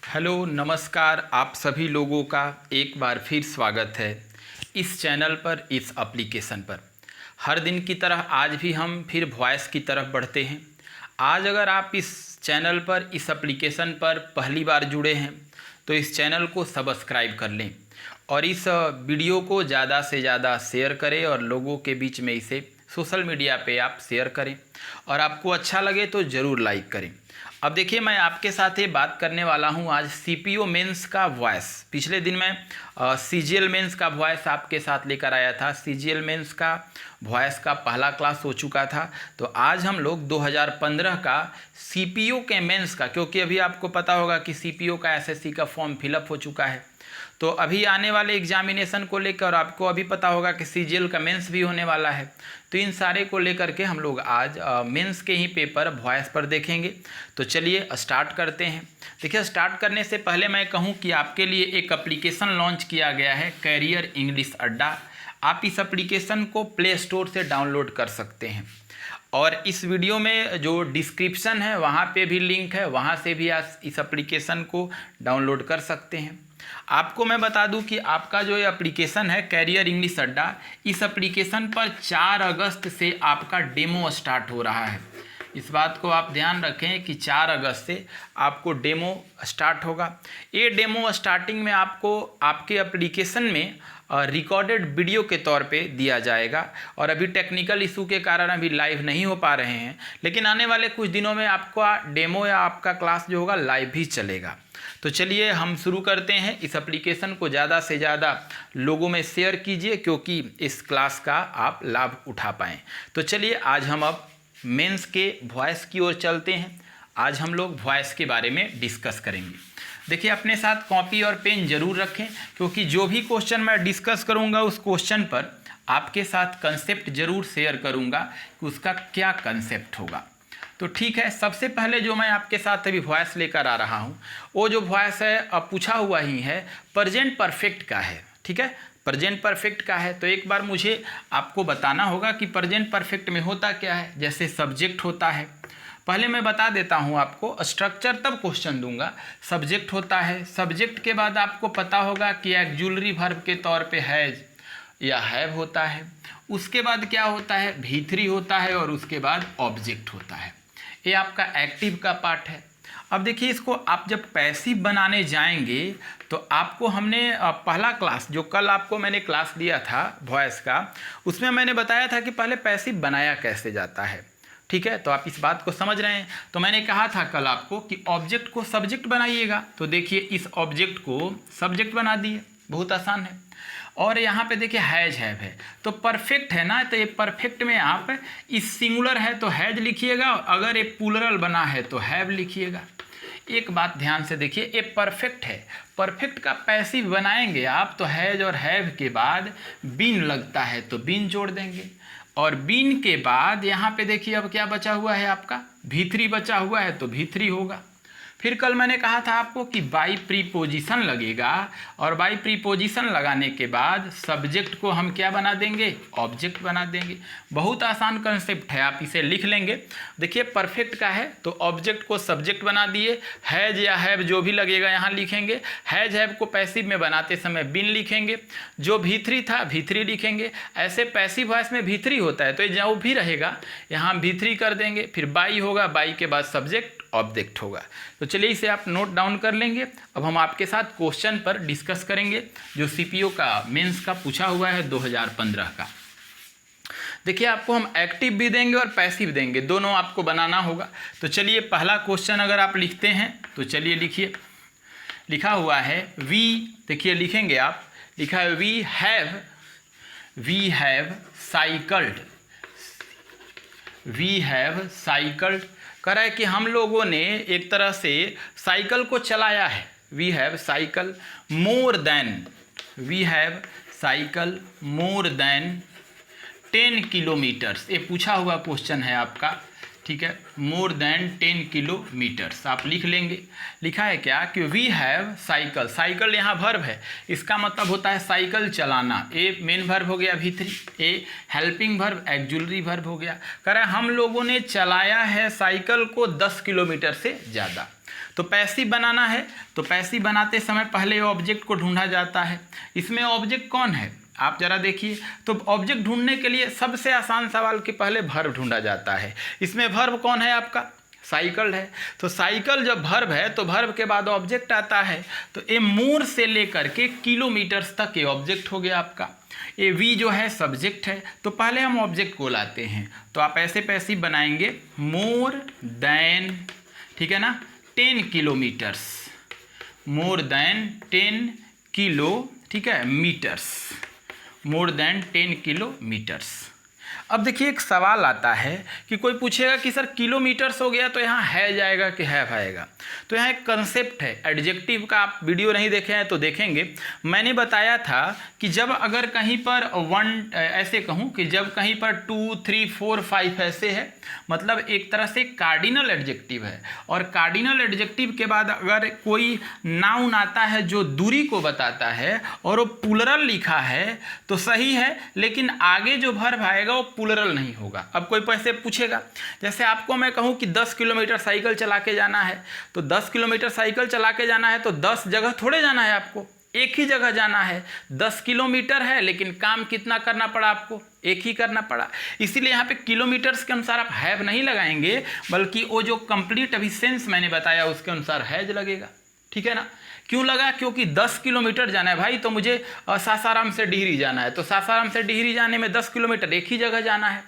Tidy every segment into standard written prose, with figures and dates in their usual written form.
Hello नमस्कार, आप सभी लोगों का एक बार फिर स्वागत है इस चैनल पर, इस एप्लीकेशन पर। हर दिन की तरह आज भी हम फिर वॉइस की तरफ बढ़ते हैं। आज अगर आप इस चैनल पर, इस एप्लीकेशन पर पहली बार जुड़े हैं तो इस चैनल को सब्सक्राइब कर लें और इस वीडियो को ज़्यादा से ज़्यादा शेयर करें और लोगों के बीच में इसे सोशल मीडिया पे आप शेयर करें और आपको अच्छा लगे तो ज़रूर लाइक करें। अब देखिए, मैं आपके साथ ये बात करने वाला हूँ आज सीपीओ मेंस का वॉइस। पिछले दिन मैं सीजीएल मेंस का वॉइस आपके साथ लेकर आया था। सीजीएल मेंस का वॉइस का पहला क्लास हो चुका था, तो आज हम लोग 2015 का सीपीओ के मेंस का, क्योंकि अभी आपको पता होगा कि सीपीओ का एसएससी का फॉर्म फिलअप हो चुका है, तो अभी आने वाले एग्जामिनेशन को लेकर आपको अभी पता होगा कि सीजीएल का मेंस भी होने वाला है, तो इन सारे को लेकर के हम लोग आज मेंस के ही पेपर वॉइस पर देखेंगे। तो चलिए स्टार्ट करते हैं। देखिए, स्टार्ट करने से पहले मैं कहूं कि आपके लिए एक एप्लीकेशन लॉन्च किया गया है, कैरियर इंग्लिश अड्डा। आप इस एप्लीकेशन को प्ले स्टोर से डाउनलोड कर सकते हैं और इस वीडियो में जो डिस्क्रिप्शन है वहाँ पे भी लिंक है, वहाँ से भी आप इस एप्लीकेशन को डाउनलोड कर सकते हैं। आपको मैं बता दूं कि आपका जो ये एप्लीकेशन है कैरियर इंग्लिश अड्डा, इस एप्लीकेशन पर 4 अगस्त से आपका डेमो स्टार्ट हो रहा है। इस बात को आप ध्यान रखें कि 4 अगस्त से आपको डेमो स्टार्ट होगा। ये डेमो स्टार्टिंग में आपको आपके एप्लीकेशन में रिकॉर्डेड वीडियो के तौर पे दिया जाएगा और अभी टेक्निकल इशू के कारण अभी लाइव नहीं हो पा रहे हैं, लेकिन आने वाले कुछ दिनों में आपका डेमो या आपका क्लास जो होगा लाइव भी चलेगा। तो चलिए हम शुरू करते हैं। इस एप्लीकेशन को ज़्यादा से ज़्यादा लोगों में शेयर कीजिए क्योंकि इस क्लास का आप लाभ उठा पाएँ। तो चलिए आज हम अब मेंस के वॉइस की ओर चलते हैं। आज हम लोग वॉइस के बारे में डिस्कस करेंगे। देखिए, अपने साथ कॉपी और पेन जरूर रखें क्योंकि जो भी क्वेश्चन मैं डिस्कस करूंगा उस क्वेश्चन पर आपके साथ कंसेप्ट जरूर शेयर करूंगा कि उसका क्या कंसेप्ट होगा। तो ठीक है, सबसे पहले जो मैं आपके साथ अभी वॉइस लेकर आ रहा हूं, वो जो वॉइस है अब पूछा हुआ ही है, प्रेजेंट परफेक्ट का है। ठीक है, प्रेजेंट परफेक्ट का है, तो एक बार मुझे आपको बताना होगा कि प्रेजेंट परफेक्ट में होता क्या है। जैसे सब्जेक्ट होता है, पहले मैं बता देता हूं आपको, स्ट्रक्चर तब क्वेश्चन दूंगा। सब्जेक्ट होता है, सब्जेक्ट के बाद आपको पता होगा कि ऑक्सिलरी वर्ब के तौर पे हैज या हैव होता है। उसके बाद क्या होता है, V3 होता है और उसके बाद ऑब्जेक्ट होता है। ये आपका एक्टिव का पार्ट है। अब देखिए, इसको आप जब पैसिव बनाने जाएंगे तो आपको हमने पहला क्लास जो कल आपको मैंने क्लास दिया था वॉइस का, उसमें मैंने बताया था कि पहले पैसिव बनाया कैसे जाता है। ठीक है, तो आप इस बात को समझ रहे हैं। तो मैंने कहा था कल आपको कि ऑब्जेक्ट को सब्जेक्ट बनाइएगा, तो देखिए इस ऑब्जेक्ट को सब्जेक्ट बना दिए, बहुत आसान है। और यहाँ पे देखिए हैज हैव है, तो परफेक्ट है ना, तो ये परफेक्ट में आप इस सिंगुलर है तो हैज लिखिएगा, अगर ये प्लूरल बना है तो हैव लिखिएगा। एक बात ध्यान से देखिए, ये परफेक्ट है, परफेक्ट का पैसिव बनाएंगे आप तो हैज और हैव के बाद बीन लगता है तो बीन जोड़ देंगे, और बीन के बाद यहाँ पे देखिए अब क्या बचा हुआ है, आपका V3 बचा हुआ है तो V3 होगा। फिर कल मैंने कहा था आपको कि बाई प्रीपोजिशन लगेगा और बाई प्रीपोजिशन लगाने के बाद सब्जेक्ट को हम क्या बना देंगे, ऑब्जेक्ट बना देंगे। बहुत आसान कंसेप्ट है, आप इसे लिख लेंगे। देखिए, परफेक्ट का है तो ऑब्जेक्ट को सब्जेक्ट बना दिए, हैज या हैव जो भी लगेगा यहाँ लिखेंगे। हैज हैव को पैसिव में बनाते समय बिन लिखेंगे, जो V3 था V3 लिखेंगे। ऐसे पैसिव वॉइस में V3 होता है तो जो भी रहेगा यहाँ V3 कर देंगे, फिर बाई होगा, बाई के बाद सब्जेक्ट ऑब्जेक्ट होगा। तो चलिए इसे आप नोट डाउन कर लेंगे। अब हम आपके साथ क्वेश्चन पर डिस्कस करेंगे जो सीपीओ का मेंस का पूछा हुआ है 2015 का। देखिए, आपको हम एक्टिव भी देंगे और पैसिव देंगे, दोनों आपको बनाना होगा। तो चलिए पहला क्वेश्चन अगर आप लिखते हैं तो चलिए लिखिए। लिखा हुआ है वी, देखिए लिखेंगे आप, लिखा है we have cycled. We have cycled कह रहा है कि हम लोगों ने एक तरह से साइकिल को चलाया है। We have cycle more than, we have cycle more than 10 kilometres. ये पूछा हुआ क्वेश्चन है आपका, ठीक है, मोर देन 10 किलोमीटर्स आप लिख लेंगे। लिखा है क्या कि वी हैव साइकिल, साइकिल यहाँ वर्ब है, इसका मतलब होता है साइकिल चलाना। ए मेन वर्ब हो गया V3, ए हेल्पिंग वर्ब ऑक्सिलरी वर्ब हो गया। कह रहा है हम लोगों ने चलाया है साइकिल को 10 किलोमीटर से ज़्यादा। तो पैसिव बनाना है तो पैसिव बनाते समय पहले ऑब्जेक्ट को ढूंढा जाता है। इसमें ऑब्जेक्ट कौन है आप जरा देखिए। तो ऑब्जेक्ट ढूंढने के लिए सबसे आसान सवाल के पहले वर्ब ढूंढा जाता है। इसमें वर्ब कौन है आपका, साइकिल है। तो साइकिल जब वर्ब है तो वर्ब के बाद ऑब्जेक्ट आता है। तो ए मोर से लेकर के किलोमीटर्स तक ये ऑब्जेक्ट हो गया आपका। ए वी जो है सब्जेक्ट है। तो पहले हम ऑब्जेक्ट को लाते हैं। तो आप ऐसे पैसिव बनाएंगे मोर देन, ठीक है ना, 10 किलोमीटर्स, मोर देन 10 किलो, ठीक है, मीटर्स, मोर देन 10 किलोमीटर्स। अब देखिए एक सवाल आता है कि कोई पूछेगा कि सर किलोमीटर्स हो गया तो यहाँ है जाएगा कि है आएगा। तो यहाँ एक कंसेप्ट है एडजेक्टिव का, आप वीडियो नहीं देखे हैं तो देखेंगे। मैंने बताया था कि जब अगर कहीं पर 1 ऐसे कहूँ कि जब कहीं पर 2, 3, 4, 5 ऐसे है, मतलब एक तरह से कार्डिनल एडजेक्टिव है। और कार्डिनल एडजेक्टिव के बाद अगर कोई नाउन आता है जो दूरी को बताता है और वो प्लूरल लिखा है तो सही है, लेकिन आगे जो वर्ब आएगा वो प्लूरल नहीं होगा। अब कोई पैसे पूछेगा, जैसे आपको मैं कहूँ कि 10 किलोमीटर साइकिल चला के जाना है, तो 10 किलोमीटर साइकिल चला के जाना है तो 10 जगह थोड़े जाना है, आपको एक ही जगह जाना है। 10 किलोमीटर है लेकिन काम कितना करना पड़ा आपको, एक ही करना पड़ा। इसीलिए यहाँ पे किलोमीटर्स के अनुसार आप हैव नहीं लगाएंगे, बल्कि वो जो कंप्लीट अभी सेंस मैंने बताया उसके अनुसार हैज लगेगा, ठीक है ना। क्यों लगा, क्योंकि 10 किलोमीटर जाना है भाई, तो मुझे सासाराम से डिहरी जाना है, तो सासाराम से डिहरी जाने में 10 किलोमीटर एक ही जगह जाना है,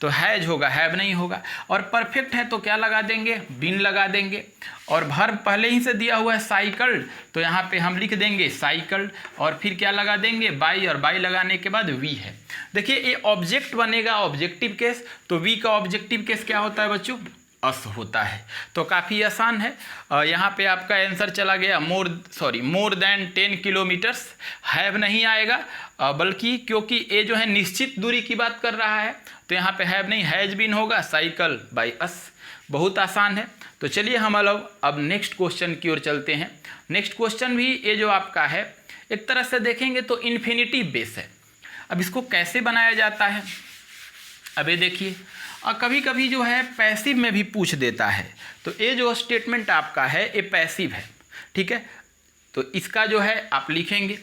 तो हैज होगा, हैव नहीं होगा। और परफेक्ट है तो क्या लगा देंगे, बीन लगा देंगे। और वर्ब पहले ही से दिया हुआ है साइकिल, तो यहाँ पे हम लिख देंगे साइकिल, और फिर क्या लगा देंगे, बाई, और बाई लगाने के बाद वी है। देखिए ये ऑब्जेक्ट बनेगा ऑब्जेक्टिव केस, तो वी का ऑब्जेक्टिव केस क्या होता है बच्चों, अस होता है। तो काफ़ी आसान है। यहाँ पे आपका आंसर चला गया मोर देन 10 किलोमीटर्स। हैव नहीं आएगा, बल्कि क्योंकि ये जो है निश्चित दूरी की बात कर रहा है, तो यहाँ पे हैव नहीं, हैज बीन होगा, साइकिल बाई अस। बहुत आसान है। तो चलिए हम अब नेक्स्ट क्वेश्चन की ओर चलते हैं। नेक्स्ट क्वेश्चन भी ये जो आपका है एक तरह से देखेंगे तो इन्फिनिटिव बेस है। अब इसको कैसे बनाया जाता है, अब ये देखिए, और कभी कभी जो है पैसिव में भी पूछ देता है। तो ये जो स्टेटमेंट आपका है ये पैसिव है, ठीक है। तो इसका जो है आप लिखेंगे,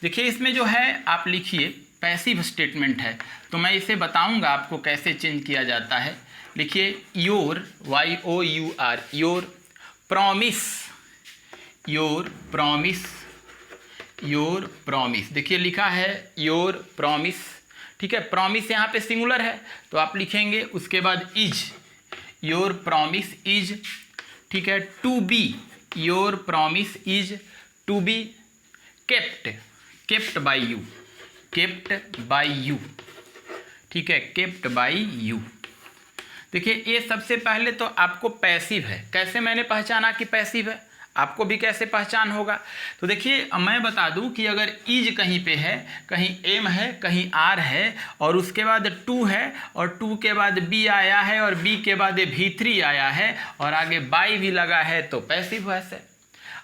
देखिए इसमें जो है आप लिखिए पैसिव स्टेटमेंट है, तो मैं इसे बताऊंगा आपको कैसे चेंज किया जाता है। लिखिए your, YOUR, your promise, your promise, your promise. देखिए लिखा है योर प्रॉमिस, ठीक है। प्रॉमिस यहाँ पे सिंगुलर है तो आप लिखेंगे, उसके बाद इज, योर प्रॉमिस इज, ठीक है। To be, your promise is to be kept, kept by you, kept by you, ठीक है, केप्ट बाय यू। देखिए ये सबसे पहले तो आपको पैसिव है। कैसे मैंने पहचाना कि पैसिव है, आपको भी कैसे पहचान होगा। तो देखिए मैं बता दूं कि अगर इज कहीं पे है, कहीं एम है, कहीं आर है, और उसके बाद टू है, और टू के बाद बी आया है, और बी के बाद V3 आया है, और आगे बाई भी लगा है, तो पैसिव वॉइस है।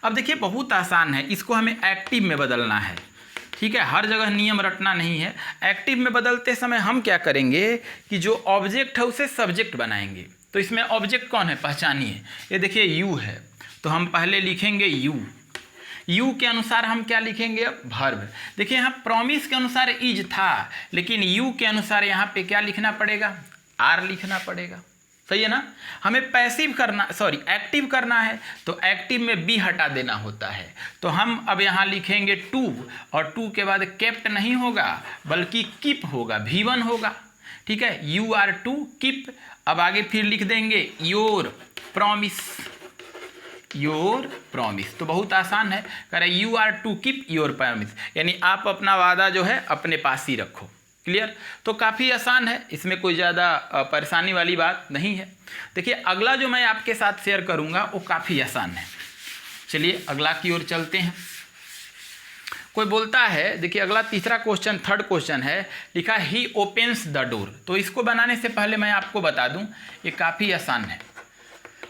अब देखिए बहुत आसान है, इसको हमें एक्टिव में बदलना है, ठीक है। हर जगह नियम रटना नहीं है। एक्टिव में बदलते समय हम क्या करेंगे कि जो ऑब्जेक्ट है उसे सब्जेक्ट बनाएंगे। तो इसमें ऑब्जेक्ट कौन है पहचानिए, ये देखिए यू है, तो हम पहले लिखेंगे यू, यू के अनुसार हम क्या लिखेंगे, अब वर्ब। देखिए यहाँ प्रॉमिस के अनुसार इज था, लेकिन यू के अनुसार यहाँ पे क्या लिखना पड़ेगा, आर लिखना पड़ेगा, सही है ना। हमें पैसिव करना, एक्टिव करना है, तो एक्टिव में बी हटा देना होता है। तो हम अब यहाँ लिखेंगे टू, और टू के बाद केप्ट नहीं होगा बल्कि कीप होगा, V1 होगा, ठीक है। UR2 keep. अब आगे फिर लिख देंगे योर प्रॉमिस, योर प्रॉमिस। तो बहुत आसान है, कह रहे UR2 कीप योर प्रॉमिस, यानी आप अपना वादा जो है अपने पास ही रखो। क्लियर। तो काफ़ी आसान है, इसमें कोई ज़्यादा परेशानी वाली बात नहीं है। देखिए अगला जो मैं आपके साथ शेयर करूंगा वो काफ़ी आसान है। चलिए अगला की ओर चलते हैं। कोई बोलता है, देखिए अगला तीसरा क्वेश्चन, थर्ड क्वेश्चन है, लिखा ही ओपन्स द डोर। तो इसको बनाने से पहले मैं आपको बता दूं ये काफ़ी आसान है।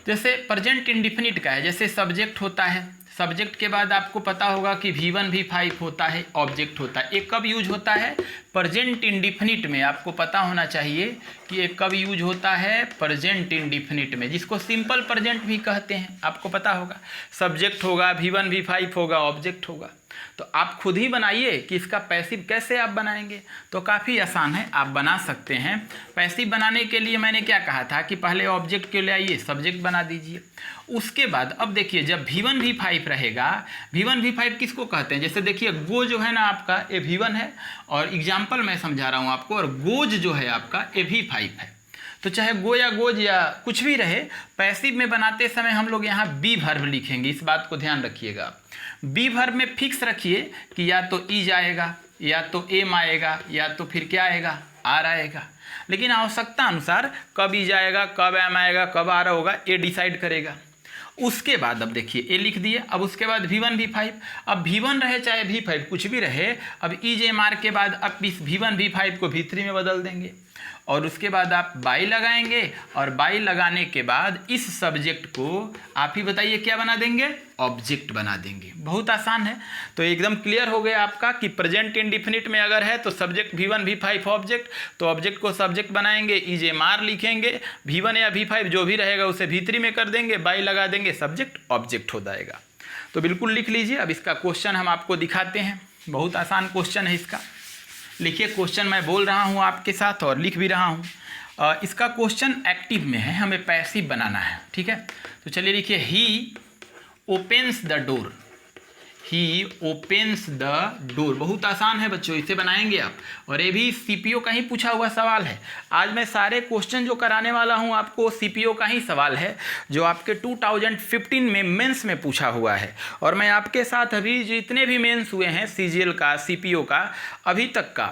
जैसे प्रेजेंट इंडिफिनिट का है, जैसे सब्जेक्ट होता है, सब्जेक्ट के बाद आपको पता होगा कि V1 V5 होता है, ऑब्जेक्ट होता है। एक कब यूज होता है? प्रेजेंट इंडिफिनिट में। आपको पता होना चाहिए कि एक कब यूज होता है? प्रेजेंट इंडिफिनिट में, जिसको सिंपल प्रेजेंट भी कहते हैं। आपको पता होगा सब्जेक्ट होगा, V1 V5 होगा, ऑब्जेक्ट होगा। तो आप खुद ही बनाइए कि इसका पैसिव कैसे आप बनाएंगे। तो काफ़ी आसान है, आप बना सकते हैं। पैसिव बनाने के लिए मैंने क्या कहा था कि पहले ऑब्जेक्ट के लिए आइए, सब्जेक्ट बना दीजिए। उसके बाद अब देखिए, जब V1 V5 रहेगा, V1 V5 किसको कहते हैं? जैसे देखिए गो जो है ना आपका, ये V1 है, और एग्जाम्पल मैं समझा रहा हूँ आपको, और गोज जो है आपका ये V5 है। तो चाहे गो या गोज या कुछ भी रहे, पैसिव में बनाते समय हम लोग यहाँ बी वर्ब लिखेंगे। इस बात को ध्यान रखिएगा। बी वर्ब में फिक्स रखिए कि या तो इज आएगा, या तो एम आएगा, या तो फिर क्या आएगा? आर आएगा। लेकिन आवश्यकता अनुसार कब इज आएगा, कब एम आएगा, कब आर होगा, ये डिसाइड करेगा। उसके बाद अब देखिए ए लिख दिए। अब उसके बाद V1 V5, अब V1 रहे चाहे V5 कुछ भी रहे, अब इज एम आर के बाद अब इस V1 V5 को V3 में बदल देंगे, और उसके बाद आप बाई लगाएंगे, और बाई लगाने के बाद इस सब्जेक्ट को आप ही बताइए क्या बना देंगे? ऑब्जेक्ट बना देंगे। बहुत आसान है। तो एकदम क्लियर हो गया आपका कि प्रेजेंट इंडिफिनिट में अगर है तो सब्जेक्ट V1 V5 ऑब्जेक्ट, तो ऑब्जेक्ट को सब्जेक्ट बनाएंगे, इज एम आर लिखेंगे, V1 या V5 जो भी रहेगा उसे V3 में कर देंगे, बाई लगा देंगे, सब्जेक्ट ऑब्जेक्ट हो जाएगा। तो बिल्कुल लिख लीजिए। अब इसका क्वेश्चन हम आपको दिखाते हैं। बहुत आसान क्वेश्चन है इसका। लिखिए, क्वेश्चन मैं बोल रहा हूँ आपके साथ और लिख भी रहा हूँ। इसका क्वेश्चन एक्टिव में है, हमें पैसिव बनाना है। ठीक है, तो चलिए लिखिए, he opens the door. He opens the door. बहुत आसान है बच्चों, इसे बनाएंगे आप। और ये भी सीपीओ का ही पूछा हुआ सवाल है। आज मैं सारे क्वेश्चन जो कराने वाला हूँ आपको सीपीओ का ही सवाल है, जो आपके 2015 में मेंस में पूछा हुआ है। और मैं आपके साथ अभी जितने भी मेंस हुए हैं सीजीएल का, सीपीओ का, अभी तक का,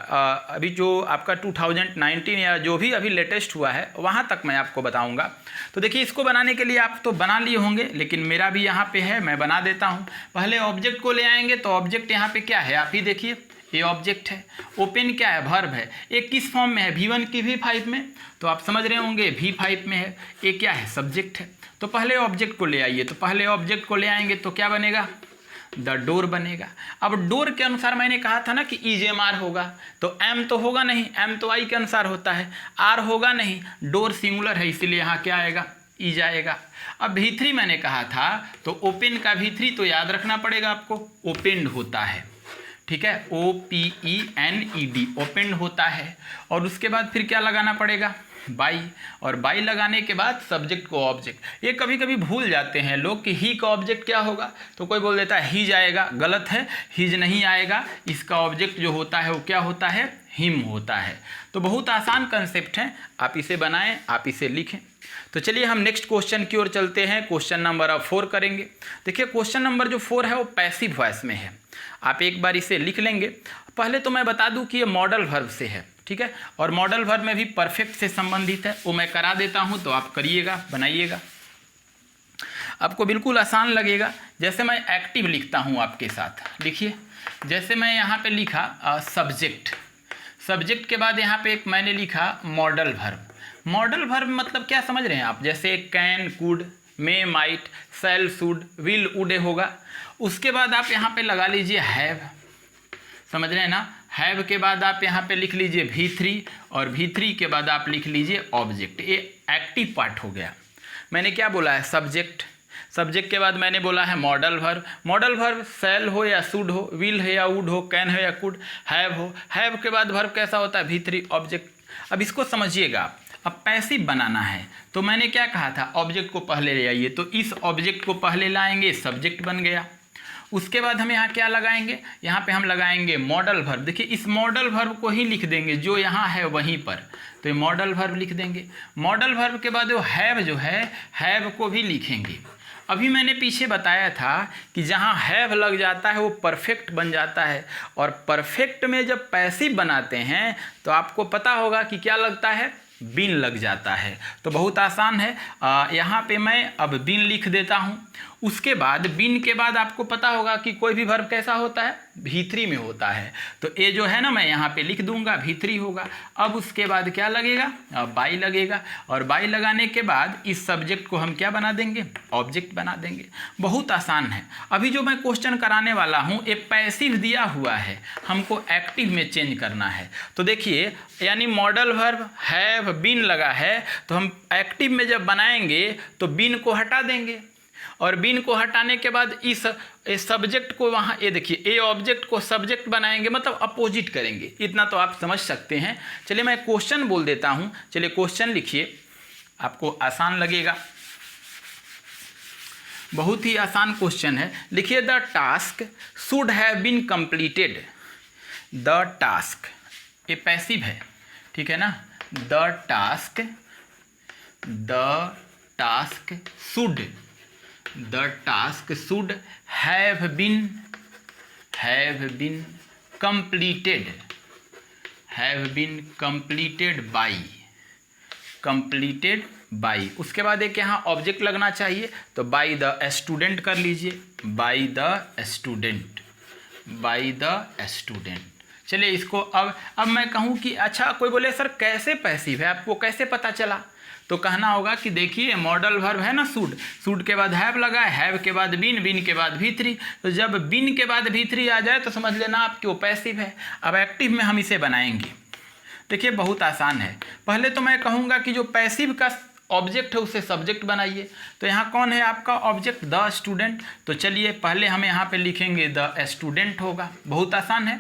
अभी जो आपका 2019 या जो भी अभी लेटेस्ट हुआ है वहाँ तक मैं आपको बताऊँगा। तो देखिए, इसको बनाने के लिए आप तो बना लिए होंगे, लेकिन मेरा भी यहाँ पे है, मैं बना देता हूँ। पहले ऑब्जेक्ट को ले आएंगे, तो ऑब्जेक्ट यहाँ पे क्या है आप ही देखिए, ये ऑब्जेक्ट है। ओपन क्या है? वर्ब है। ये किस फॉर्म में है? V1 की V5 में। तो आप समझ रहे होंगे V5 में है। ये क्या है? सब्जेक्ट है। तो पहले ऑब्जेक्ट को ले आइए। तो पहले ऑब्जेक्ट को ले आएंगे तो क्या बनेगा? द डोर बनेगा। अब डोर के अनुसार मैंने कहा था ना कि इज एम आर होगा, तो एम तो होगा नहीं, एम तो आई के अनुसार होता है, आर होगा नहीं, डोर सिंगुलर है, इसीलिए यहाँ क्या आएगा? इज आएगा। अब V3 मैंने कहा था, तो ओपन का V3 तो याद रखना पड़ेगा आपको, ओपेंड होता है। ठीक है, OPENED, ओपेंड होता है। और उसके बाद फिर क्या लगाना पड़ेगा? बाई। और बाई लगाने के बाद सब्जेक्ट को ऑब्जेक्ट। ये कभी कभी भूल जाते हैं लोग कि ही का ऑब्जेक्ट क्या होगा, तो कोई बोल देता है हिज आएगा। गलत है, हिज नहीं आएगा। इसका ऑब्जेक्ट जो होता है वो क्या होता है? हिम होता है। तो बहुत आसान कंसेप्ट है, आप इसे बनाएं, आप इसे लिखें। तो चलिए हम नेक्स्ट क्वेश्चन की ओर चलते हैं। क्वेश्चन नंबर 4 करेंगे। देखिए, क्वेश्चन नंबर जो 4 है वो पैसिव वॉइस में है। आप एक बार इसे लिख लेंगे। पहले तो मैं बता दूं कि ये मॉडल वर्ब से है। ठीक है, और मॉडल वर्ब में भी परफेक्ट से संबंधित है, वो मैं करा देता हूं, तो आप करिएगा, बनाइएगा। आपको बिल्कुल आसान लगेगा। जैसे मैं एक्टिव लिखता हूं आपके साथ, लिखिए। जैसे मैं यहाँ पे लिखा सब्जेक्ट, सब्जेक्ट के बाद यहाँ पे एक मैंने लिखा मॉडल वर्ब। मॉडल वर्ब मतलब क्या समझ रहे हैं आप? जैसे can, could, may, might, shall, should, will, would होगा। उसके बाद आप यहाँ पे लगा लीजिए हैव। समझ रहे हैं ना? हैव के बाद आप यहाँ पे लिख लीजिए V3, और V3 के बाद आप लिख लीजिए ऑब्जेक्ट। ये एक्टिव पार्ट हो गया। मैंने क्या बोला है? सब्जेक्ट। सब्जेक्ट के बाद मैंने बोला है मॉडल वर्ब। मॉडल वर्ब शैल हो या शुड हो, विल है या वुड हो, कैन हो या कुड, हैव हो। हैव के बाद वर्ब कैसा होता है? V3, object. अब इसको समझिएगा आप। अब पैसिव बनाना है तो मैंने क्या कहा था? ऑब्जेक्ट को पहले ले आइए। तो इस ऑब्जेक्ट को पहले लाएंगे, सब्जेक्ट बन गया। उसके बाद हम यहाँ क्या लगाएंगे? यहाँ पे हम लगाएंगे मॉडल वर्ब। देखिए, इस मॉडल वर्ब को ही लिख देंगे जो यहाँ है वहीं पर, तो ये मॉडल वर्ब लिख देंगे। मॉडल वर्ब के बाद जो है हैव को भी लिखेंगे। अभी मैंने पीछे बताया था कि जहाँ हैव लग जाता है वो परफेक्ट बन जाता है, और परफेक्ट में जब पैसिव बनाते हैं तो आपको पता होगा कि क्या लगता है? बीन लग जाता है। तो बहुत आसान है। यहाँ पे मैं अब बीन लिख देता हूँ। उसके बाद बीन के बाद आपको पता होगा कि कोई भी वर्ब कैसा होता है, V3 में होता है। तो ए जो है ना मैं यहाँ पे लिख दूंगा V3 होगा। अब उसके बाद क्या लगेगा, बाई लगेगा, और बाई लगाने के बाद इस सब्जेक्ट को हम क्या बना देंगे, ऑब्जेक्ट बना देंगे। बहुत आसान है। अभी जो मैं क्वेश्चन कराने वाला हूँ ये पैसिव दिया हुआ है, हमको एक्टिव में चेंज करना है। तो देखिए यानी मॉडल वर्ब हैव बीन लगा है, तो हम एक्टिव में जब बनाएंगे तो बीन को हटा देंगे, और बीन को हटाने के बाद इस सब्जेक्ट को वहाँ ये देखिए ए ऑब्जेक्ट को सब्जेक्ट बनाएंगे, मतलब अपोजिट करेंगे। इतना तो आप समझ सकते हैं। चलिए मैं क्वेश्चन बोल देता हूँ। चलिए क्वेश्चन लिखिए, आपको आसान लगेगा, बहुत ही आसान क्वेश्चन है। लिखिए the task should have been completed. The task ये पैसिव है, ठीक है ना। The task should have been completed by. उसके बाद एक यहाँ ऑब्जेक्ट लगना चाहिए, तो बाई द स्टूडेंट कर लीजिए, बाई द स्टूडेंट। चलिए इसको अब मैं कहूँ कि अच्छा कोई बोले सर कैसे पैसिव है, आपको कैसे पता चला, तो कहना होगा कि देखिए मॉडल वर्ब है ना शुड के बाद हैव लगा है, हैव के बाद बीन के बाद V3। तो जब बीन के बाद V3 आ जाए तो समझ लेना आपकी वो पैसिव है। अब एक्टिव में हम इसे बनाएंगे। देखिए बहुत आसान है। पहले तो मैं कहूँगा कि जो पैसिव का ऑब्जेक्ट है उसे सब्जेक्ट बनाइए। तो यहाँ कौन है आपका ऑब्जेक्ट, द स्टूडेंट। तो चलिए पहले हम यहाँ पे लिखेंगे द स्टूडेंट होगा, बहुत आसान है।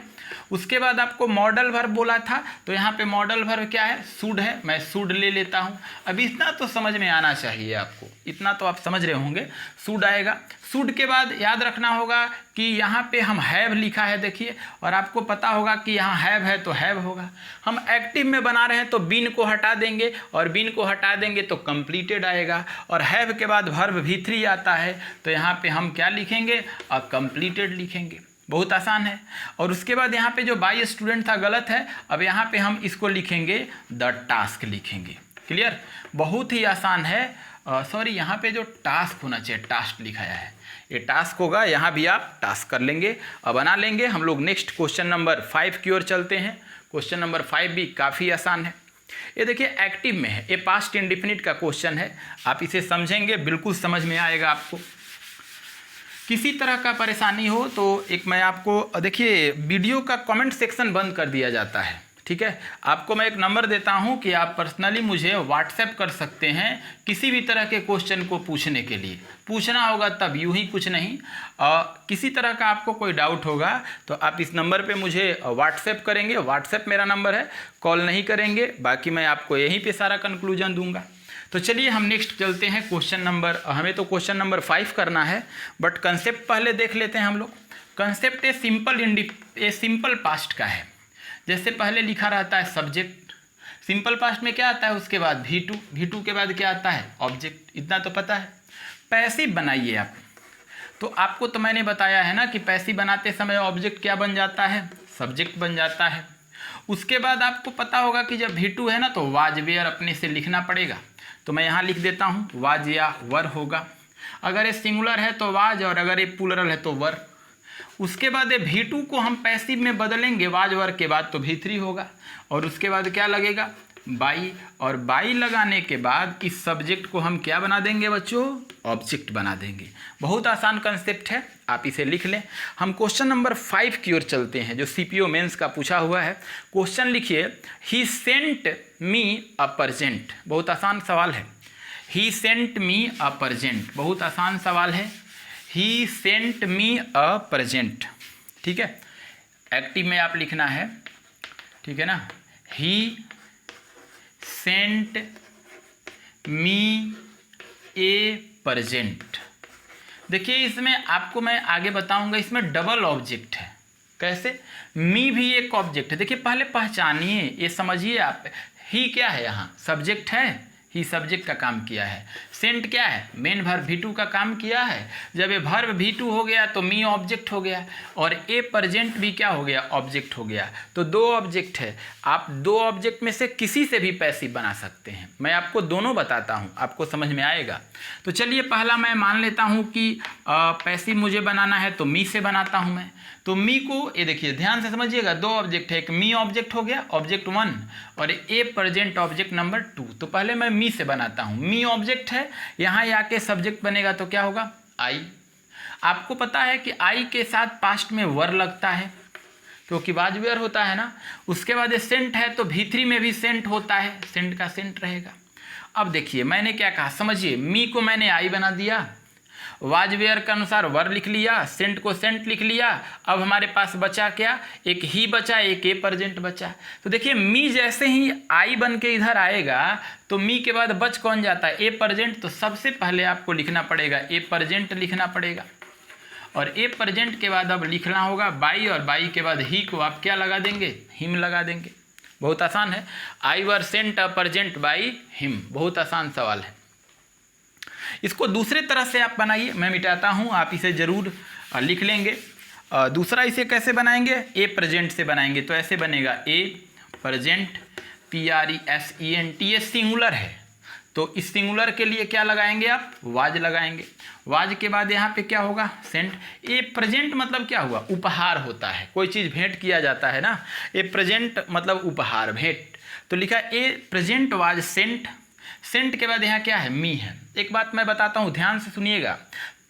उसके बाद आपको मॉडल वर्ब बोला था, तो यहाँ पे मॉडल वर्ब क्या है, शुड है, मैं शुड ले लेता हूँ। अब इतना तो समझ में आना चाहिए आपको, इतना तो आप समझ रहे होंगे। शुड आएगा, शुड के बाद याद रखना होगा कि यहाँ पे हम हैव लिखा है देखिए, और आपको पता होगा कि यहाँ हैव है तो हैव होगा। हम एक्टिव में बना रहे हैं तो बीन को हटा देंगे, और बीन को हटा देंगे तो कंप्लीटेड आएगा, और हैव के बाद वर्ब V3 आता है, तो यहाँ पे हम क्या लिखेंगे, कंप्लीटेड लिखेंगे। बहुत आसान है। और उसके बाद यहाँ पे जो बाई स्टूडेंट था गलत है, अब यहाँ पे हम इसको लिखेंगे द टास्क लिखेंगे। क्लियर, बहुत ही आसान है। सॉरी यहाँ पे जो टास्क होना चाहिए टास्क लिखाया है, ये टास्क होगा, यहाँ भी आप टास्क कर लेंगे और बना लेंगे। हम लोग नेक्स्ट क्वेश्चन नंबर 5 की ओर चलते हैं। क्वेश्चन नंबर 5 भी काफ़ी आसान है। ये देखिए एक्टिव में है, ये पास्ट इंडिफिनिट का क्वेश्चन है। आप इसे समझेंगे बिल्कुल समझ में आएगा आपको। किसी तरह का परेशानी हो तो एक मैं आपको देखिए वीडियो का कमेंट सेक्शन बंद कर दिया जाता है, ठीक है। आपको मैं एक नंबर देता हूं कि आप पर्सनली मुझे व्हाट्सएप कर सकते हैं किसी भी तरह के क्वेश्चन को पूछने के लिए। पूछना होगा तब, यूं ही कुछ नहीं। किसी तरह का आपको कोई डाउट होगा तो आप इस नंबर पे मुझे व्हाट्सएप करेंगे, व्हाट्सएप मेरा नंबर है, कॉल नहीं करेंगे। बाकी मैं आपको यहीं पे सारा कंक्लूजन दूंगा। तो चलिए हम नेक्स्ट चलते हैं क्वेश्चन नंबर, हमें तो क्वेश्चन नंबर 5 करना है, बट कंसेप्ट पहले देख लेते हैं हम लोग। कंसेप्ट ये सिंपल पास्ट का है। जैसे पहले लिखा रहता है सब्जेक्ट, सिंपल पास्ट में क्या आता है, उसके बाद V2 के बाद क्या आता है, ऑब्जेक्ट। इतना तो पता है। पैसिव बनाइए आप, तो आपको तो मैंने बताया है ना कि पैसिव बनाते समय ऑब्जेक्ट क्या बन जाता है, सब्जेक्ट बन जाता है। उसके बाद आपको पता होगा कि जब V2 है ना तो वाज वेयर अपने से लिखना पड़ेगा, तो मैं यहाँ लिख देता हूँ वाज या वर होगा। अगर ये सिंगुलर है तो वाज, और अगर ये प्लूरल है तो वर। उसके बाद ये V2 को हम पैसिव में बदलेंगे, वाज वर के बाद तो V3 होगा, और उसके बाद क्या लगेगा, बाई। और बाई लगाने के बाद इस सब्जेक्ट को हम क्या बना देंगे बच्चों, ऑब्जेक्ट बना देंगे। बहुत आसान कंसेप्ट है, आप इसे लिख लें। हम क्वेश्चन नंबर 5 की ओर चलते हैं, जो CPO मेंस का पूछा हुआ है। क्वेश्चन लिखिए, ही सेंट मी अ प्रेजेंट। बहुत आसान सवाल है। ही सेंट मी अ प्रेजेंट, बहुत आसान सवाल है। ही सेंट मी अ प्रेजेंट, ठीक है। एक्टिव में आप लिखना है, ठीक है ना। ही सेंट मी ए प्रेजेंट। देखिए इसमें आपको मैं आगे बताऊंगा, इसमें डबल ऑब्जेक्ट है। कैसे, मी भी एक ऑब्जेक्ट है। देखिए पहले पहचानिए, ये समझिए आप। ही क्या है, यहाँ सब्जेक्ट है, ही सब्जेक्ट का काम किया है। सेंट क्या है, मेन वर्ब V2 का काम किया है। जब ये वर्ब V2 हो गया तो मी ऑब्जेक्ट हो गया और ए प्रेजेंट भी क्या हो गया, ऑब्जेक्ट हो गया। तो दो ऑब्जेक्ट है, आप दो ऑब्जेक्ट में से किसी से भी पैसिव बना सकते हैं। मैं आपको दोनों बताता हूँ, आपको समझ में आएगा। तो चलिए पहला मैं मान लेता हूँ कि पैसिव मुझे बनाना है तो मी से बनाता हूँ मैं। तो मी को ये देखिए ध्यान से समझिएगा, दो ऑब्जेक्ट है, एक मी ऑब्जेक्ट हो गया ऑब्जेक्ट 1 और ए प्रेजेंट ऑब्जेक्ट नंबर 2। तो पहले मैं मी से बनाता हूँ। मी ऑब्जेक्ट है, यहाँ आके सब्जेक्ट बनेगा तो क्या होगा, आई। आपको पता है कि आई के साथ पास्ट में वर लगता है क्योंकि वाजवेयर होता है ना। उसके बाद ये सेंट है तो V3 में भी सेंट होता है, सेंट का सेंट रहेगा। अब देखिए मैंने क्या कहा, समझिए, मी को मैंने आई बना दिया, वाजवेयर के अनुसार वर लिख लिया, सेंट को सेंट लिख लिया। अब हमारे पास बचा क्या, एक ही बचा, एक ए प्रेजेंट बचा। तो देखिए मी जैसे ही आई बन के इधर आएगा तो मी के बाद बच कौन जाता है, ए प्रेजेंट। तो सबसे पहले आपको लिखना पड़ेगा ए प्रेजेंट लिखना पड़ेगा और ए प्रेजेंट के बाद अब लिखना होगा बाई और बाई के बाद ही को आप क्या लगा देंगे, हिम लगा देंगे। बहुत आसान है, I were sent a present by him, बहुत आसान सवाल है। इसको दूसरे तरह से आप बनाइए, मैं मिटाता हूँ, आप इसे ज़रूर लिख लेंगे। दूसरा इसे कैसे बनाएंगे, ए प्रेजेंट से बनाएंगे। तो ऐसे बनेगा ए प्रेजेंट PRESENT, ये सिंगुलर है तो इस सिंगुलर के लिए क्या लगाएंगे आप, वाज लगाएंगे। वाज के बाद यहाँ पे क्या होगा, सेंट। ए प्रेजेंट मतलब क्या हुआ, उपहार होता है, कोई चीज़ भेंट किया जाता है ना। ए प्रेजेंट मतलब उपहार, भेंट। तो लिखा ए प्रेजेंट वाज सेंट। सेंट के बाद यहाँ क्या है, मी है। एक बात मैं बताता हूँ, ध्यान से सुनिएगा।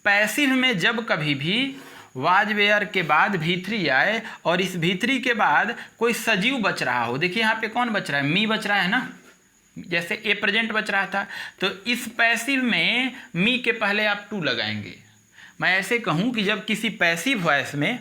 पैसिव में जब कभी भी वाजवेयर के बाद V3 आए और इस V3 के बाद कोई सजीव बच रहा हो, देखिए यहाँ पे कौन बच रहा है, मी बच रहा है ना, जैसे ए प्रेजेंट बच रहा था। तो इस पैसिव में मी के पहले आप 2 लगाएंगे। मैं ऐसे कहूँ कि जब किसी पैसिव वॉइस में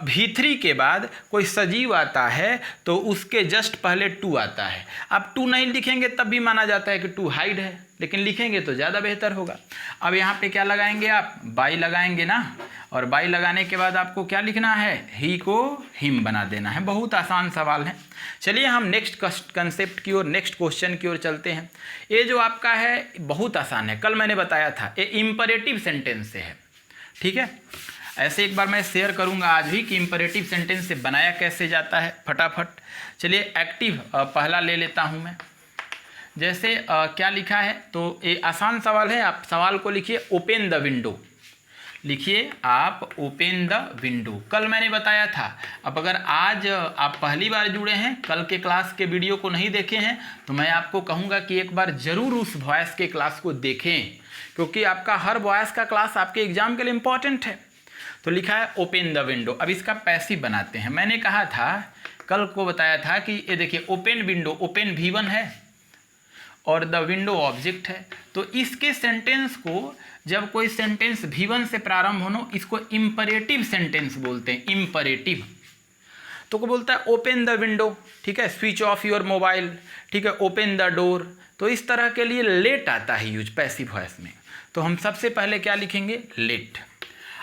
V3 के बाद कोई सजीव आता है तो उसके जस्ट पहले 2 आता है। आप 2 नहीं लिखेंगे तब भी माना जाता है कि 2 हाइड है, लेकिन लिखेंगे तो ज़्यादा बेहतर होगा। अब यहाँ पे क्या लगाएंगे आप, बाई लगाएंगे ना, और बाई लगाने के बाद आपको क्या लिखना है, ही को हिम बना देना है। बहुत आसान सवाल है। चलिए हम नेक्स्ट कंसेप्ट की ओर, नेक्स्ट क्वेश्चन की ओर चलते हैं। ये जो आपका है बहुत आसान है, कल मैंने बताया था, ये इंपरेटिव सेंटेंस से है, ठीक है। ऐसे एक बार मैं शेयर करूंगा आज भी कि इंपरेटिव सेंटेंस से बनाया कैसे जाता है फटाफट। चलिए एक्टिव पहला ले लेता हूं मैं। जैसे क्या लिखा है, तो ये आसान सवाल है। आप सवाल को लिखिए ओपन द विंडो, लिखिए आप ओपन द विंडो। कल मैंने बताया था। अब अगर आज आप पहली बार जुड़े हैं, कल के क्लास के वीडियो को नहीं देखे हैं, तो मैं आपको कहूँगा कि एक बार ज़रूर उस वॉइस के क्लास को देखें, क्योंकि आपका हर वॉइस का क्लास आपके एग्जाम के लिए इम्पॉर्टेंट है। तो लिखा है ओपन द विंडो। अब इसका पैसिव बनाते हैं। मैंने कहा था, कल को बताया था कि ये देखिए ओपन विंडो, ओपन V1 है और द विंडो ऑब्जेक्ट है। तो इसके सेंटेंस को, जब कोई सेंटेंस V1 से प्रारंभ हो, इसको इंपरेटिव सेंटेंस बोलते हैं, इंपरेटिव। तो को बोलता है ओपन द विंडो, ठीक है, स्विच ऑफ योर मोबाइल, ठीक है, ओपन द डोर। तो इस तरह के लिए लेट आता है यूज पैसिव वॉइस में। तो हम सबसे पहले क्या लिखेंगे, लेट।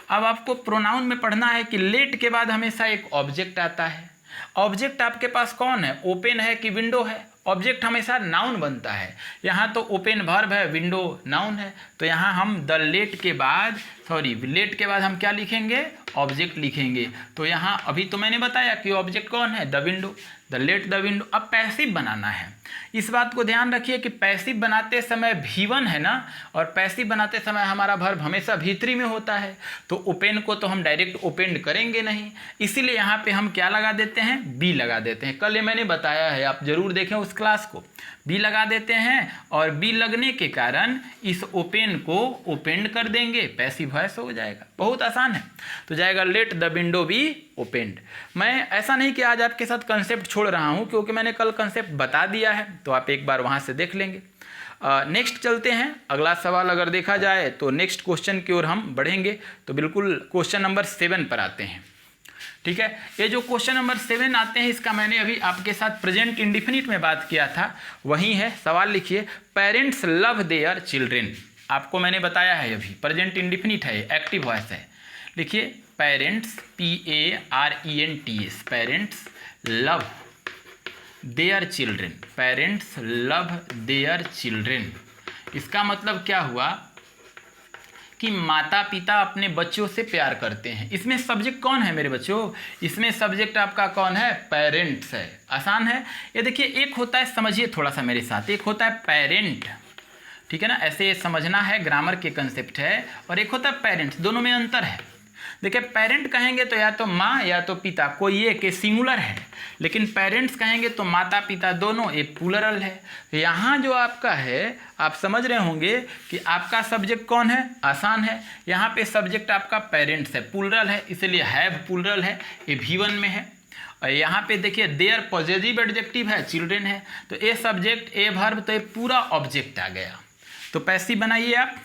अब आपको प्रोनाउन में पढ़ना है कि लेट के बाद हमेशा एक ऑब्जेक्ट आता है। ऑब्जेक्ट आपके पास कौन है, ओपन है कि विंडो है। ऑब्जेक्ट हमेशा नाउन बनता है। यहाँ तो ओपन वर्ब है, विंडो नाउन है। तो यहाँ हम द लेट के बाद, लेट के बाद हम क्या लिखेंगे, ऑब्जेक्ट लिखेंगे। तो यहाँ अभी तो मैंने बताया कि ऑब्जेक्ट कौन है, the window, the let the window. अब पैसिव बनाना है। इस बात को ध्यान रखिए कि पैसिव बनाते समय V1 है ना, और पैसिव बनाते समय हमारा वर्ब हमेशा V3 में होता है। तो ओपन को तो हम डायरेक्ट ओपन करेंगे नहीं, इसीलिए यहाँ पे हम क्या लगा देते हैं, बी लगा देते हैं। कल ये मैंने बताया है, आप जरूर देखें उस क्लास को। बी लगा देते हैं और बी लगने के कारण इस ओपन को ओपन कर देंगे, पैसिव वॉइस हो जाएगा। बहुत आसान है। तो जाएगा let the window be opened. मैं ऐसा नहीं कि आज आपके साथ कंसेप्ट छोड़ रहा हूँ, क्योंकि मैंने कल कंसेप्ट बता दिया है, तो आप एक बार वहाँ से देख लेंगे। नेक्स्ट चलते हैं। अगला सवाल अगर देखा जाए तो नेक्स्ट क्वेश्चन की ओर हम बढ़ेंगे। तो बिल्कुल क्वेश्चन नंबर 7 पर आते हैं, ठीक है। ये जो क्वेश्चन नंबर 7 आते हैं, इसका मैंने अभी आपके साथ प्रेजेंट इंडिफिनिट में बात किया था, वही है। सवाल लिखिए, पेरेंट्स लव देयर चिल्ड्रेन। आपको मैंने बताया है अभी, प्रेजेंट इंडिफिनिट है, एक्टिव वॉइस है। लिखिए parents, PARENTS, parents love their children, parents love their children. इसका मतलब क्या हुआ कि माता पिता अपने बच्चों से प्यार करते हैं। इसमें सब्जेक्ट कौन है मेरे बच्चों? इसमें सब्जेक्ट आपका कौन है? पेरेंट्स है। आसान है ये। देखिए एक होता है, समझिए थोड़ा सा मेरे साथ, एक होता है पेरेंट, ठीक है ना, ऐसे समझना है, ग्रामर के कंसेप्ट है, और एक होता है पेरेंट्स, दोनों में अंतर है। देखिए पेरेंट कहेंगे तो या तो माँ या तो पिता, कोई एक सिंगुलर है, लेकिन पेरेंट्स कहेंगे तो माता पिता दोनों, एक प्लूरल है। यहाँ जो आपका है, आप समझ रहे होंगे कि आपका सब्जेक्ट कौन है? आसान है। यहाँ पे सब्जेक्ट आपका पेरेंट्स है, प्लूरल है, इसलिए हैव प्लूरल है, ये V1 में है। और यहाँ पे देखिए देयर पॉजिटिव एडजेक्टिव है, चिल्ड्रेन है, तो ए सब्जेक्ट ए वर्ब, तो ये पूरा ऑब्जेक्ट आ गया। तो पैसिव बनाइए आप।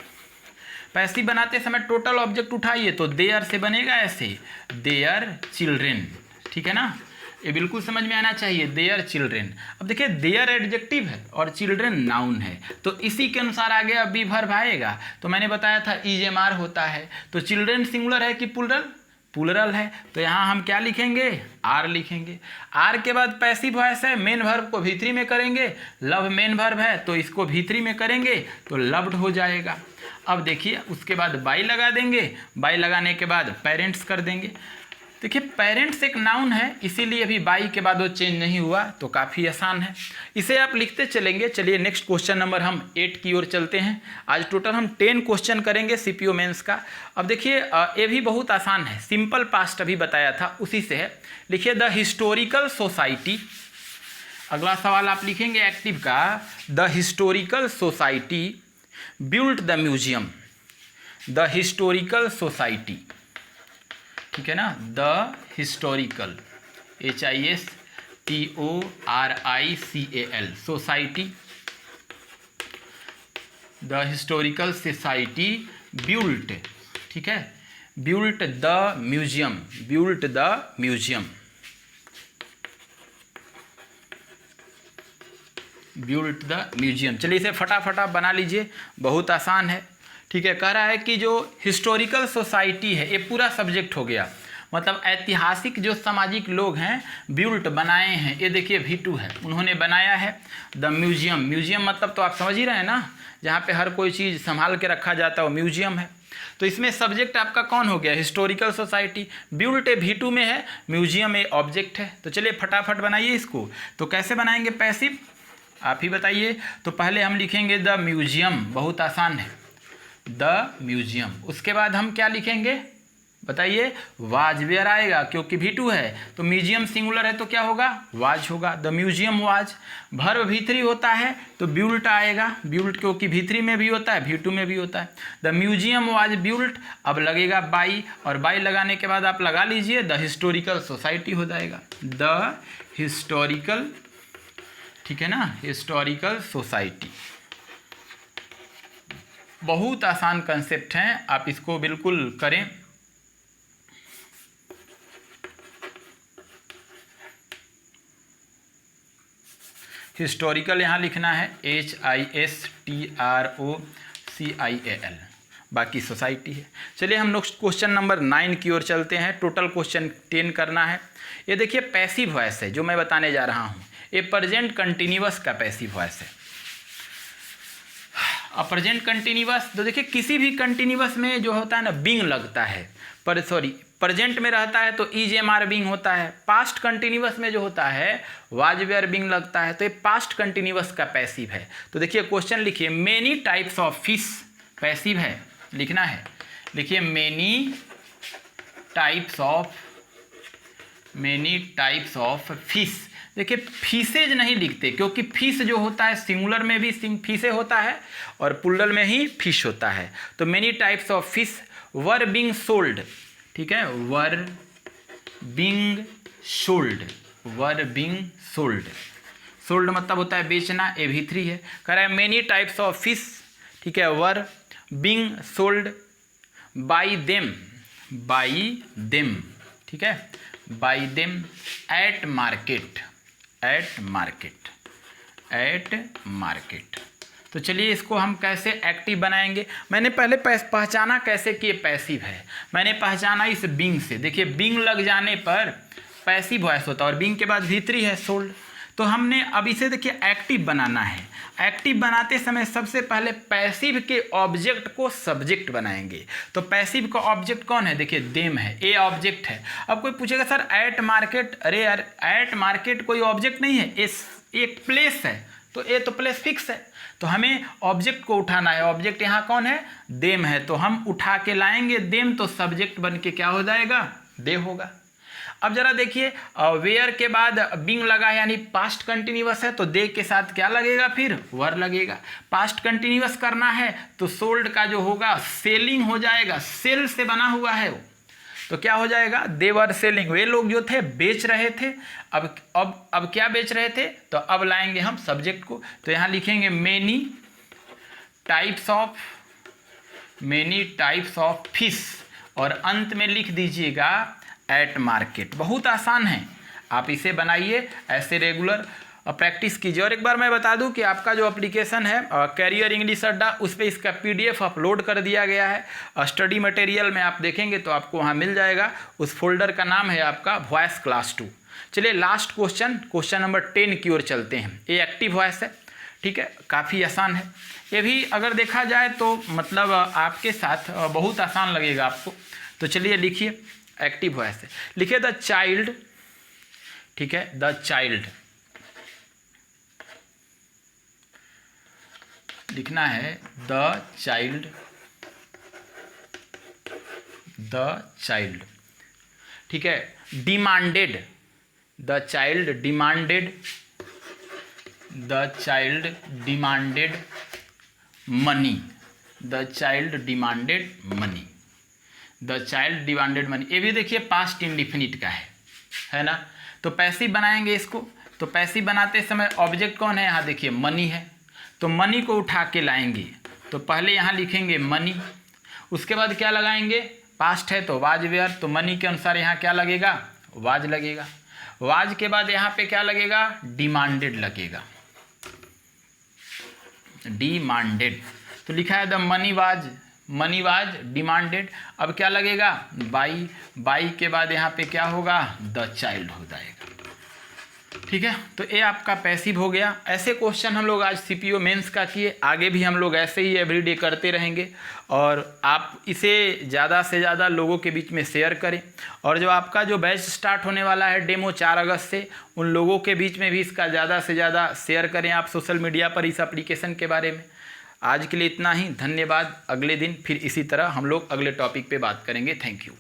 पैसिव बनाते समय टोटल ऑब्जेक्ट उठाइए तो देयर से बनेगा ऐसे, देयर चिल्ड्रेन, ठीक है ना, ये बिल्कुल समझ में आना चाहिए, देयर चिल्ड्रेन। अब देखिए देयर एडजेक्टिव है और चिल्ड्रेन नाउन है, तो इसी के अनुसार आगे अब बी वर्ब आएगा। तो मैंने बताया था EMR होता है, तो चिल्ड्रेन सिंगुलर है कि प्लूरल? प्लूरल है, तो यहाँ हम क्या लिखेंगे? आर लिखेंगे। आर के बाद पैसिव वॉइस है, मेन वर्ब को V3 में करेंगे, लव मेन वर्ब है तो इसको V3 में करेंगे तो लव्ड हो जाएगा। अब देखिए उसके बाद बाई लगा देंगे, बाई लगाने के बाद पेरेंट्स कर देंगे। देखिए पेरेंट्स एक नाउन है, इसीलिए अभी बाई के बाद वो चेंज नहीं हुआ, तो काफ़ी आसान है, इसे आप लिखते चलेंगे। चलिए नेक्स्ट क्वेश्चन नंबर हम 8 की ओर चलते हैं। आज टोटल हम 10 क्वेश्चन करेंगे CPO मेंस का। अब देखिए ये भी बहुत आसान है, सिंपल पास्ट अभी बताया था उसी से है। लिखिए द हिस्टोरिकल सोसाइटी, अगला सवाल आप लिखेंगे एक्टिव का, the historical society built the museum, the historical society, ठीक है ना, the historical HISTORICAL society, the historical society built, ठीक है, built the museum, built the museum, built the museum. चलिए इसे फटाफट आप बना लीजिए, बहुत आसान है, ठीक है। कह रहा है कि जो हिस्टोरिकल सोसाइटी है ये पूरा सब्जेक्ट हो गया, मतलब ऐतिहासिक जो सामाजिक लोग हैं बिल्ट बनाए हैं, ये देखिए V2 है, उन्होंने बनाया है। द म्यूजियम, म्यूजियम मतलब तो आप समझ ही रहे हैं ना, जहाँ पे हर कोई चीज़ संभाल के रखा जाता है वो म्यूजियम है। तो इसमें सब्जेक्ट आपका कौन हो गया? हिस्टोरिकल सोसाइटी, बिल्ट ए V2 में है, म्यूजियम ए ऑब्जेक्ट है। तो चलिए फटाफट बनाइए इसको। तो कैसे बनाएंगे पैसिव, आप ही बताइए। तो पहले हम लिखेंगे द म्यूजियम, बहुत आसान है, द म्यूजियम। उसके बाद हम क्या लिखेंगे बताइए? वाज, वेयर आएगा क्योंकि V2 है, तो म्यूजियम सिंगुलर है तो क्या होगा? वाज होगा, the museum was. Verb V3 होता है तो बिल्ट आएगा, बिल्ट क्योंकि V3 में भी होता है V2 में भी होता है। द म्यूजियम वाज बिल्ट, अब लगेगा बाई, और बाई लगाने के बाद आप लगा लीजिए द हिस्टोरिकल सोसाइटी हो जाएगा, द हिस्टोरिकल, ठीक है ना, हिस्टोरिकल सोसाइटी। बहुत आसान कंसेप्ट हैं, आप इसको बिल्कुल करें। हिस्टोरिकल यहाँ लिखना है HISTROCIAL, बाकी सोसाइटी है। चलिए हम लोग क्वेश्चन नंबर 9 की ओर चलते हैं। टोटल क्वेश्चन 10 करना है। ये देखिए पैसिव वॉइस है जो मैं बताने जा रहा हूँ, ये प्रेजेंट कंटिन्यूअस का पैसिव वॉइस है। अब प्रेजेंट कंटिन्यूअस, तो देखिए किसी भी कंटिन्यूअस में जो होता है ना बिंग लगता है, प्रेजेंट में रहता है तो EMR बिंग होता है। पास्ट कंटिन्यूअस में जो होता है वाज वेयर बिंग लगता है, तो ये पास्ट कंटिन्यूअस का पैसिव है। तो देखिए क्वेश्चन लिखिए, many types of fish, passive है, लिखना है, लिखिए मेनी टाइप्स ऑफ फिश। देखिए फिशेज नहीं लिखते क्योंकि फिश जो होता है सिंगुलर में भी फिशे होता है और प्लूरल में ही फिश होता है। तो many types of fish were being sold, ठीक है, were being sold, were being sold, sold मतलब होता है बेचना, ए V3 है। कह रहा है मेनी टाइप्स ऑफ फिश, ठीक है, were being sold by them, ठीक है, बाई देम एट मार्केट। तो चलिए इसको हम कैसे एक्टिव बनाएंगे। मैंने पहले पहचाना कैसे कि ये पैसिव है, मैंने पहचाना इस बिंग से। देखिए बिंग लग जाने पर पैसिव वॉइस होता है और बिंग के बाद V3 है सोल्ड, तो हमने अब इसे देखिए एक्टिव बनाना है। एक्टिव बनाते समय सबसे पहले पैसिव के ऑब्जेक्ट को सब्जेक्ट बनाएंगे। तो पैसिव का ऑब्जेक्ट कौन है, देखिए देम है, ए ऑब्जेक्ट है। अब कोई पूछेगा सर एट मार्केट, अरे यार एट मार्केट कोई ऑब्जेक्ट नहीं है, एक प्लेस है, तो ए तो प्लेस फिक्स है, तो हमें ऑब्जेक्ट को उठाना है। ऑब्जेक्ट यहाँ कौन है, देम है, तो हम उठा के लाएंगे देम, तो सब्जेक्ट बन के क्या हो जाएगा, दे होगा। अब जरा देखिए वेयर के बाद बिंग लगा है यानी पास्ट कंटिन्यूअस है, तो दे के साथ क्या लगेगा, फिर वर लगेगा। पास्ट कंटिन्यूअस करना है तो सोल्ड का जो होगा सेलिंग हो जाएगा, सेल से बना हुआ है वो, तो क्या हो जाएगा, दे वर सेलिंग, वे लोग जो थे बेच रहे थे। अब क्या बेच रहे थे, तो अब लाएंगे हम सब्जेक्ट को, तो यहाँ लिखेंगे मेनी टाइप्स ऑफ फिश, और अंत में लिख दीजिएगा एट मार्केट। बहुत आसान है, आप इसे बनाइए, ऐसे रेगुलर प्रैक्टिस कीजिए। और एक बार मैं बता दूं कि आपका जो एप्लीकेशन है कैरियर इंग्लिश अड्डा, उस पर इसका PDF अपलोड कर दिया गया है। स्टडी मटेरियल में आप देखेंगे तो आपको वहाँ मिल जाएगा। उस फोल्डर का नाम है आपका वॉइस क्लास 2। चलिए लास्ट क्वेश्चन नंबर 10 की ओर चलते हैं। ये एक्टिव वॉइस है, ठीक है, काफ़ी आसान है। ये भी अगर देखा जाए तो मतलब आपके साथ बहुत आसान लगेगा आपको। तो चलिए लिखिए, एक्टिव वॉइस है, लिखिए द चाइल्ड, ठीक है, द चाइल्ड लिखना है, द चाइल्ड, ठीक है, demanded, the child demanded money, the child demanded money. ये भी देखिए पास्ट इंडिफिनिट का है ना। तो पैसिव बनाएंगे इसको, तो पैसिव बनाते समय ऑब्जेक्ट कौन है, यहाँ देखिए मनी है, तो मनी को उठा के लाएंगे, तो पहले यहाँ लिखेंगे मनी, उसके बाद क्या लगाएंगे, पास्ट है तो वाज वेयर, तो मनी के अनुसार यहाँ क्या लगेगा, वाज लगेगा। वाज के बाद यहाँ पे क्या लगेगा, डिमांडेड लगेगा, डिमांडेड, तो लिखा है द मनी वाज डिमांडेड। अब क्या लगेगा, बाई के बाद यहाँ पे क्या होगा, द चाइल्ड हो जाएगा, ठीक है। तो ये आपका पैसिव हो गया। ऐसे क्वेश्चन हम लोग आज CPO मेंस का किए, आगे भी हम लोग ऐसे ही एवरीडे करते रहेंगे, और आप इसे ज़्यादा से ज़्यादा लोगों के बीच में शेयर करें। और जो आपका जो बैच स्टार्ट होने वाला है डेमो 4 अगस्त से, उन लोगों के बीच में भी इसका ज़्यादा से ज़्यादा शेयर करें आप सोशल मीडिया पर इस एप्लीकेशन के बारे में। आज के लिए इतना ही, धन्यवाद। अगले दिन फिर इसी तरह हम लोग अगले टॉपिक पे बात करेंगे। Thank you.